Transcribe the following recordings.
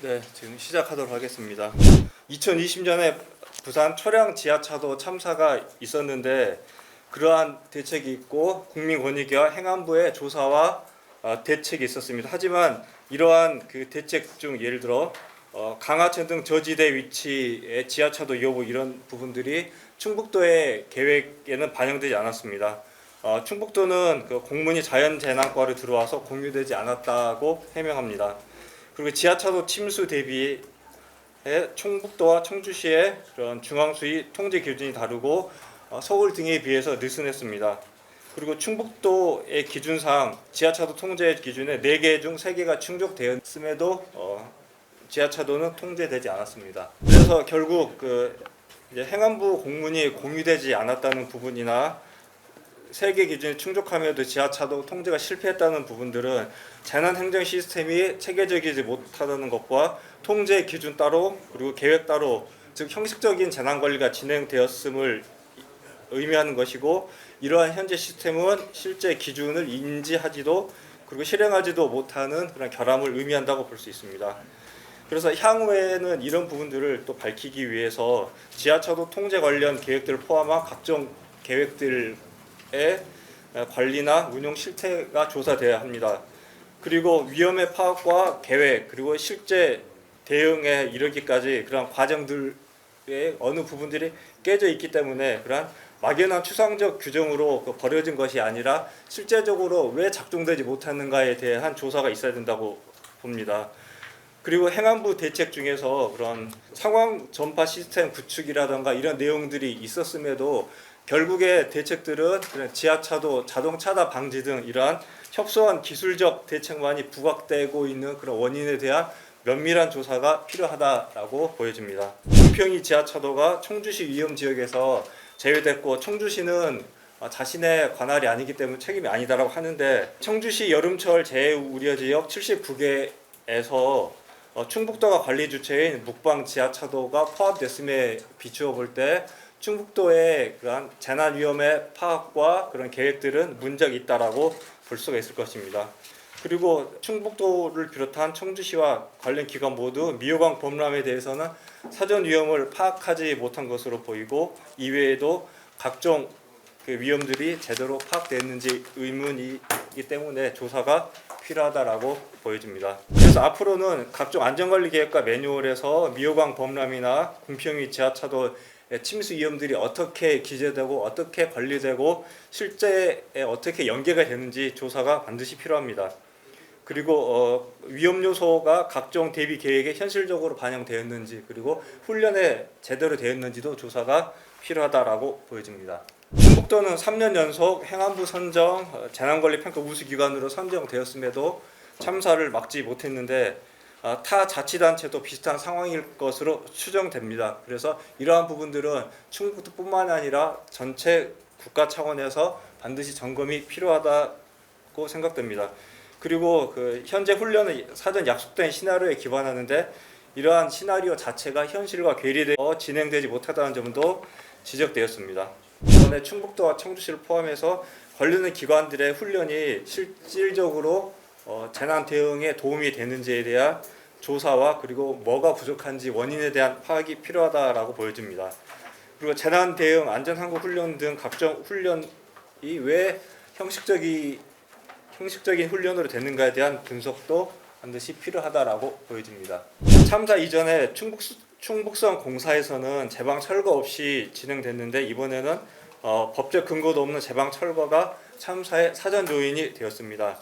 네, 지금 시작하도록 하겠습니다. 2020년에 부산 초량 지하차도 참사가 있었는데 그러한 대책이 있고 국민권익위와 행안부의 조사와 대책이 있었습니다. 하지만 이러한 그 대책 중 예를 들어 강하천 등 저지대 위치의 지하차도 여부 이런 부분들이 충북도의 계획에는 반영되지 않았습니다. 충북도는 그 공문이 자연재난과로 들어와서 공유되지 않았다고 해명합니다. 그리고 지하차도 침수 대비에 충북도와 청주시의 그런 중앙수위 통제 기준이 다르고 서울 등에 비해서 느슨했습니다. 그리고 충북도의 기준상 지하차도 통제 기준에 4개 중 3개가 충족되었음에도 지하차도는 통제되지 않았습니다. 그래서 결국 이제 행안부 공문이 공유되지 않았다는 부분이나 세계 기준에 충족함에도 지하차도 통제가 실패했다는 부분들은 재난행정 시스템이 체계적이지 못하다는 것과 통제 기준 따로 그리고 계획 따로 즉 형식적인 재난관리가 진행되었음을 의미하는 것이고 이러한 현재 시스템은 실제 기준을 인지하지도 그리고 실행하지도 못하는 그런 결함을 의미한다고 볼 수 있습니다. 그래서 향후에는 이런 부분들을 또 밝히기 위해서 지하차도 통제 관련 계획들을 포함한 각종 계획들 관리나 운용 실태가 조사돼야 합니다. 그리고 위험의 파악과 계획 그리고 실제 대응에 이르기까지 그런 과정들의 어느 부분들이 깨져 있기 때문에 그런 막연한 추상적 규정으로 버려진 것이 아니라 실제적으로 왜 작동되지 못하는가에 대한 조사가 있어야 된다고 봅니다. 그리고 행안부 대책 중에서 그런 상황 전파 시스템 구축이라든가 이런 내용들이 있었음에도 결국의 대책들은 지하차도 자동 차단 방지 등 이러한 협소한 기술적 대책만이 부각되고 있는 그런 원인에 대한 면밀한 조사가 필요하다라고 보여집니다. 궁평이 지하차도가 청주시 위험 지역에서 제외됐고 청주시는 자신의 관할이 아니기 때문에 책임이 아니다라고 하는데 청주시 여름철 재해 우려 지역 79개에서 충북도가 관리 주체인 묵방 지하차도가 포함됐음에 비추어 볼 때 충북도의 그러한 재난 위험의 파악과 그런 계획들은 문제가 있다라고 볼 수가 있을 것입니다. 그리고 충북도를 비롯한 청주시와 관련 기관 모두 미호강 범람에 대해서는 사전 위험을 파악하지 못한 것으로 보이고 이외에도 각종 그 위험들이 제대로 파악됐는지 의문이기 때문에 조사가 필요하다라고 보여집니다. 그래서 앞으로는 각종 안전관리 계획과 매뉴얼에서 미호강 범람이나 궁평위 지하차도 침수 위험들이 어떻게 기재되고 어떻게 관리되고 실제에 어떻게 연계가 되는지 조사가 반드시 필요합니다. 그리고 위험 요소가 각종 대비 계획에 현실적으로 반영되었는지 그리고 훈련에 제대로 되었는지도 조사가 필요하다라고 보여집니다. 충북도는 3년 연속 행안부 선정 재난관리평가 우수기관으로 선정되었음에도 참사를 막지 못했는데 타 자치단체도 비슷한 상황일 것으로 추정됩니다. 그래서 이러한 부분들은 충북도뿐만 아니라 전체 국가 차원에서 반드시 점검이 필요하다고 생각됩니다. 그리고 현재 훈련은 사전 약속된 시나리오에 기반하는데 이러한 시나리오 자체가 현실과 괴리되어 진행되지 못하다는 점도 지적되었습니다. 이번에 충북도와 청주시를 포함해서 관련 기관들의 훈련이 실질적으로 재난 대응에 도움이 되는지에 대한 조사와 그리고 뭐가 부족한지 원인에 대한 파악이 필요하다라고 보여집니다. 그리고 재난 대응, 안전항공 훈련 등 각종 훈련이 왜 형식적인 훈련으로 되는가에 대한 분석도 반드시 필요하다라고 보여집니다. 참사 이전에 충북성 공사에서는 제방 철거 없이 진행됐는데 이번에는 법적 근거도 없는 제방 철거가 참사의 사전 요인이 되었습니다.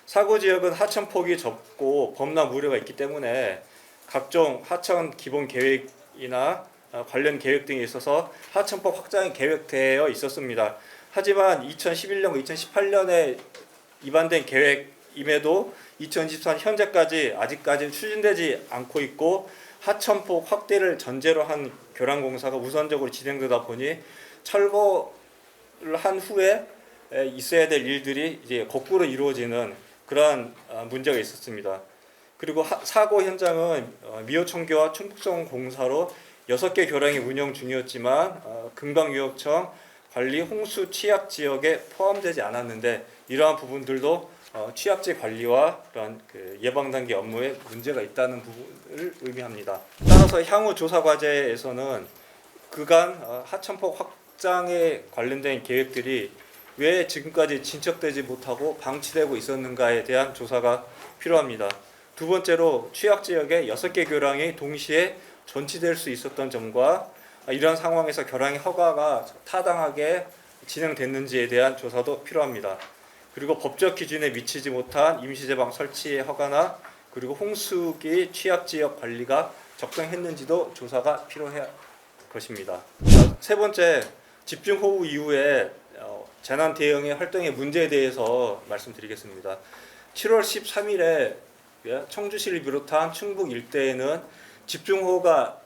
사고 지역은 하천 폭이 좁고 범람 우려가 있기 때문에 각종 하천 기본 계획이나 관련 계획 등에 있어서 하천폭 확장이 계획되어 있었습니다. 하지만 2011년과 2018년에 입안된 계획임에도 2024년 현재까지 아직까지 추진되지 않고 있고 하천폭 확대를 전제로 한 교량 공사가 우선적으로 진행되다 보니 철거를 한 후에 있어야 될 일들이 이제 거꾸로 이루어지는 그러한 문제가 있었습니다. 그리고 사고 현장은 미호청교와 충북성 공사로 6개 교량이 운영 중이었지만 금강유역청 관리 홍수 취약 지역에 포함되지 않았는데 이러한 부분들도 취약지 관리와 그런 그 예방 단계 업무에 문제가 있다는 부분을 의미합니다. 따라서 향후 조사 과제에서는 그간 하천폭 확장에 관련된 계획들이 왜 지금까지 진척되지 못하고 방치되고 있었는가에 대한 조사가 필요합니다. 두 번째로 취약 지역에 6개 교량이 동시에 존치될 수 있었던 점과 이런 상황에서 교량의 허가가 타당하게 진행됐는지에 대한 조사도 필요합니다. 그리고 법적 기준에 미치지 못한 임시제방 설치의 허가나 그리고 홍수기 취약 지역 관리가 적정했는지도 조사가 필요할 것입니다. 세 번째, 집중호우 이후에 재난 대응의 활동의 문제에 대해서 말씀드리겠습니다. 7월 13일에 청주시를 비롯한 충북 일대에는 집중호우가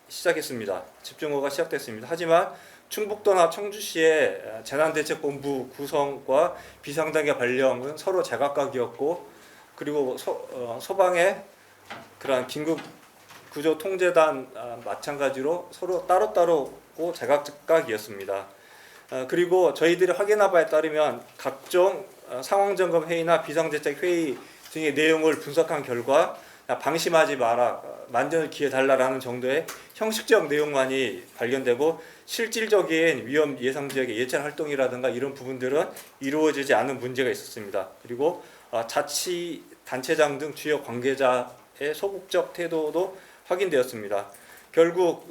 시작했습니다. 집중호우가 시작됐습니다. 하지만 충북도나 청주시의 재난대책본부 구성과 비상단계 발령은 서로 제각각이었고, 그리고 소방의 그러한 긴급구조통제단 마찬가지로 서로 따로따로고 제각각이었습니다. 그리고 저희들이 확인한 바에 따르면 각종 상황점검 회의나 비상대책 회의 등의 내용을 분석한 결과 방심하지 마라, 만전을 기해 달라라는 정도의 형식적 내용만이 발견되고 실질적인 위험 예상 지역의 예찰 활동이라든가 이런 부분들은 이루어지지 않은 문제가 있었습니다. 그리고 자치단체장 등 주요 관계자의 소극적 태도도 확인되었습니다. 결국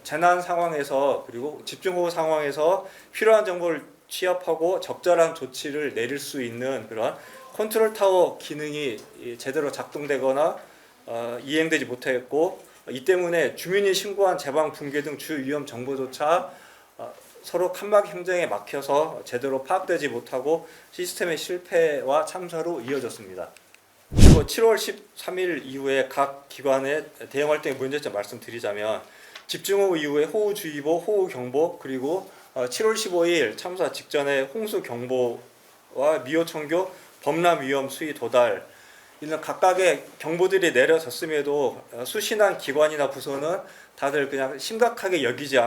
재난 상황에서 그리고 집중호우 상황에서 필요한 정보를 취합하고 적절한 조치를 내릴 수 있는 그런 컨트롤 타워 기능이 제대로 작동되거나 이행되지 못했고, 이 때문에 주민이 신고한 제방 붕괴 등 주 위험 정보조차 서로 칸막 행정에 막혀서 제대로 파악되지 못하고 시스템의 실패와 참사로 이어졌습니다. 그리고 7월 13일 이후에 각 기관의 대응 활동의 문제점 말씀드리자면, 집중호우 이후에 호우주의보, 호우경보, 그리고 7월 15일 참사 직전에 홍수경보와 미호청교 범람 위험 수위 도달, 이런 각각의 경보들이 내려졌음에도 수신한 기관이나 부서는 다들 그냥 심각하게 여기지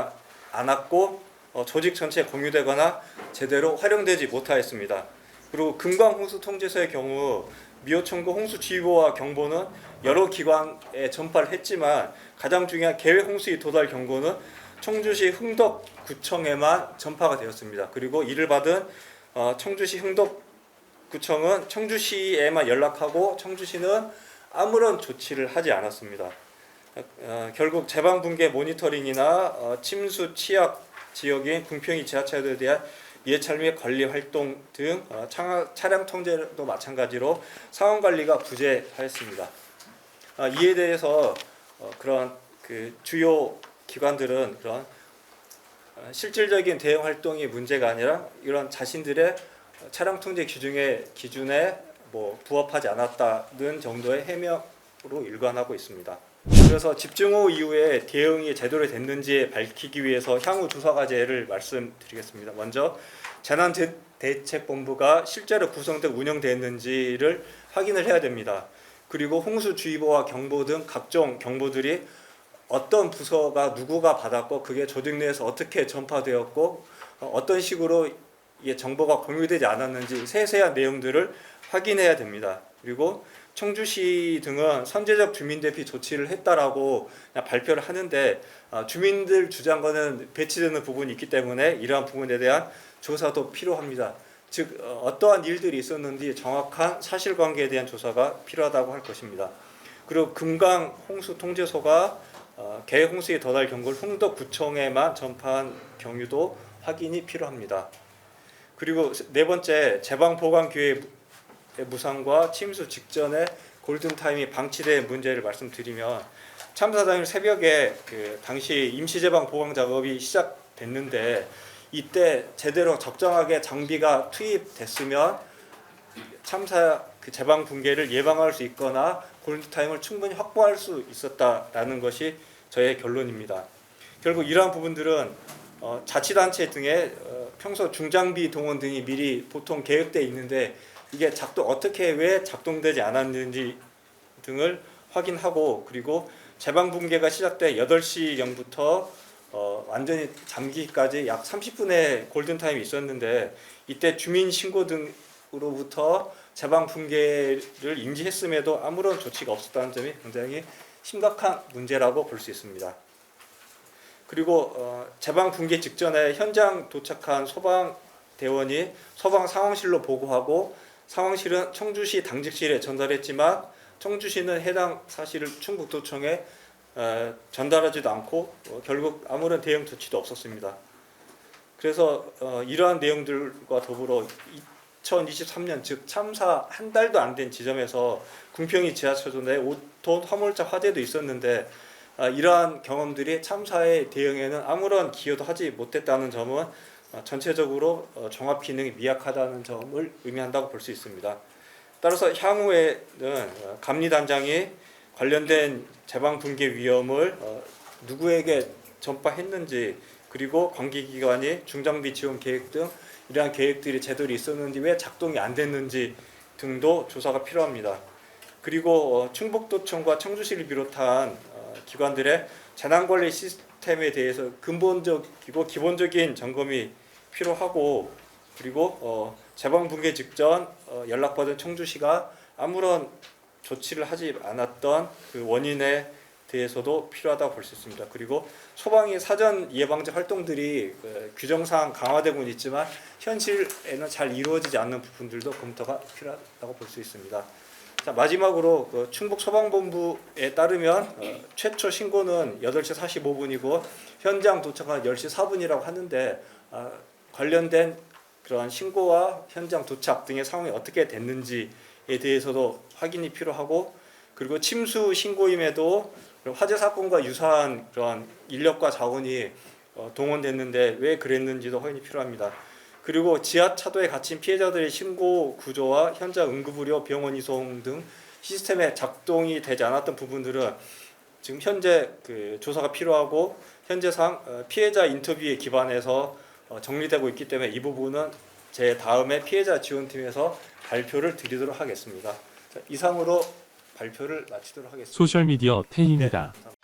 않았고 조직 전체에 공유되거나 제대로 활용되지 못하였습니다. 그리고 금광홍수통제소의 경우 미호청구 홍수주의보와 경보는 여러 기관에 전파를 했지만 가장 중요한 계획홍수의 도달 경고는 청주시 흥덕구청에만 전파가 되었습니다. 그리고 이를 받은 청주시 흥덕구청은 청주시에만 연락하고 청주시는 아무런 조치를 하지 않았습니다. 결국 제방붕괴 모니터링이나 침수 취약 지역인 궁평이 지하철에 대한 예찰 및 관리 활동 등 차량 통제도 마찬가지로 상황 관리가 부재하였습니다. 이에 대해서 그런 그 주요 기관들은 그런 실질적인 대응 활동이 문제가 아니라 이런 자신들의 차량 통제 기준에 부합하지 않았다는 정도의 해명으로 일관하고 있습니다. 그래서 집중호우 이후에 대응이 제대로 됐는지 밝히기 위해서 향후 조사 과제를 말씀드리겠습니다. 먼저 재난대책본부가 실제로 구성되고 운영됐는지를 확인을 해야 됩니다. 그리고 홍수주의보와 경보 등 각종 경보들이 어떤 부서가 누구가 받았고 그게 조직 내에서 어떻게 전파되었고 어떤 식으로 정보가 공유되지 않았는지 세세한 내용들을 확인해야 됩니다. 그리고 청주시 등은 선제적 주민 대피 조치를 했다라고 발표를 하는데 주민들 주장과는 배치되는 부분이 있기 때문에 이러한 부분에 대한 조사도 필요합니다. 즉 어떠한 일들이 있었는지 정확한 사실관계에 대한 조사가 필요하다고 할 것입니다. 그리고 금강 홍수통제소가 계획 홍수의 도달 경고를 흥덕구청에만 전파한 경우도 확인이 필요합니다. 그리고 네 번째, 제방 보관 기회 무상과 침수 직전에 골든타임이 방치된 문제를 말씀드리면, 참사 당일 새벽에 당시 임시제방 보강 작업이 시작됐는데 이때 제대로 적정하게 장비가 투입됐으면 참사 제방 붕괴를 예방할 수 있거나 골든타임을 충분히 확보할 수 있었다라는 것이 저의 결론입니다. 결국 이러한 부분들은 자치단체 등의 평소 중장비 동원 등이 미리 보통 계획되어 있는데 이게 어떻게 왜 작동되지 않았는지 등을 확인하고, 그리고 제방 붕괴가 시작돼 8시경부터 완전히 잠기기까지 약 30분의 골든타임이 있었는데 이때 주민 신고 등 측으로부터 제방 붕괴를 인지했음에도 아무런 조치가 없었다는 점이 굉장히 심각한 문제라고 볼 수 있습니다. 그리고 제방 붕괴 직전에 현장 도착한 소방대원이 소방 상황실로 보고하고 상황실은 청주시 당직실에 전달했지만 청주시는 해당 사실을 충북도청에 전달하지도 않고 결국 아무런 대응 조치도 없었습니다. 그래서 이러한 내용들과 더불어 2023년 즉 참사 한 달도 안 된 지점에서 궁평이 지하철도 내 5톤 화물차 화재도 있었는데 이러한 경험들이 참사의 대응에는 아무런 기여도 하지 못했다는 점은 전체적으로 종합 기능이 미약하다는 점을 의미한다고 볼 수 있습니다. 따라서 향후에는 감리단장이 관련된 제방 붕괴 위험을 누구에게 전파했는지 그리고 관계기관이 중장비 지원 계획 등 이러한 계획들이 제대로 있었는지 왜 작동이 안 됐는지 등도 조사가 필요합니다. 그리고 충북도청과 청주시를 비롯한 기관들의 재난관리 시스템에 대해서 근본적이고 기본적인 점검이 필요하고 그리고 제방 붕괴 직전 연락받은 청주시가 아무런 조치를 하지 않았던 그 원인에 대해서도 필요하다고 볼 수 있습니다. 그리고 소방의 사전 예방적 활동들이 규정상 강화되고는 있지만 현실에는 잘 이루어지지 않는 부분들도 검토가 필요하다고 볼 수 있습니다. 자, 마지막으로 충북 소방본부에 따르면 최초 신고는 8시 45분이고 현장 도착한 10시 4분이라고 하는데 관련된 그런 신고와 현장 도착 등의 상황이 어떻게 됐는지에 대해서도 확인이 필요하고 그리고 침수 신고임에도 화재 사건과 유사한 그런 인력과 자원이 동원됐는데 왜 그랬는지도 확인이 필요합니다. 그리고 지하차도에 갇힌 피해자들의 신고 구조와 현장 응급의료 병원 이송 등 시스템에 작동이 되지 않았던 부분들은 지금 현재 그 조사가 필요하고 현재상 피해자 인터뷰에 기반해서 정리되고 있기 때문에 이 부분은 제 다음에 피해자 지원팀에서 발표를 드리도록 하겠습니다. 자, 이상으로 발표를 마치도록 하겠습니다. 소셜미디어 태희입니다. 네, 감사합니다.